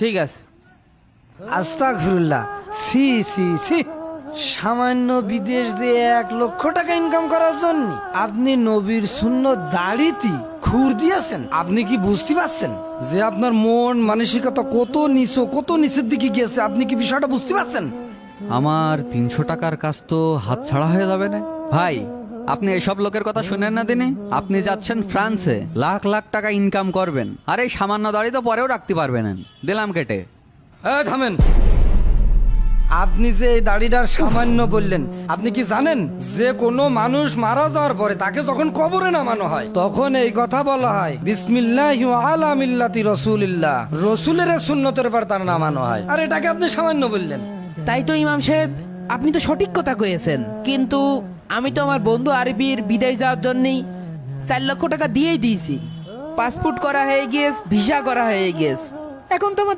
ঠিক আছে। আস্তাগফিরুল্লাহ, সি সি সি, সামান্য বিদেশ দিয়ে 1 লক্ষ টাকা ইনকাম করার জন্য আপনি নবীর সুন্নত দাড়িতে খুর দিয়েছেন? আপনি কি বুঝতে পারছেন যে আপনার মন মানসিকতা কত নিচু, কত নিচের দিকে গিয়েছে? আপনি কি বিষয়টা বুঝতে পারছেন? আমার 300 টাকার কাজ তো হাত ছাড়া হয়ে যাবে না ভাই। আপনি এসব লোকের কথা শুনেন না দিনে। আপনি যাচ্ছেন ফ্রান্সে, লাখ লাখ টাকা ইনকাম করবেন, আর এই সামান্য দাড়ি তো পরেও রাখতে পারবেন। দিলাম কেটে। থামেন। আপনি যে এই দাড়িটার সামান্য বললেন, আপনি কি জানেন যে কোনো মানুষ মারা যাওয়ার পরে তাকে যখন কবরে নামানো হয় তখন এই কথা বলা হয়, বিসমিল্লাহি ওয়া আলা মিল্লাতি রাসূলিল্লাহ, রাসূলের সুন্নতের উপর তার নামানো হয়। আর এটাকে আপনি সামান্য বললেন। তাই তো ইমাম সাহেব, আপনি তো সঠিক কথা কয়েছেন, কিন্তু আমি তো আমার বন্ধু আরবির বিদেশ যাওয়ার জন্যই 4 লক্ষ টাকা দিয়েই দিয়েছি। পাসপোর্ট করা হয়ে গিয়েছে, ভিসা করা হয়ে গিয়েছে, এখন তো আমার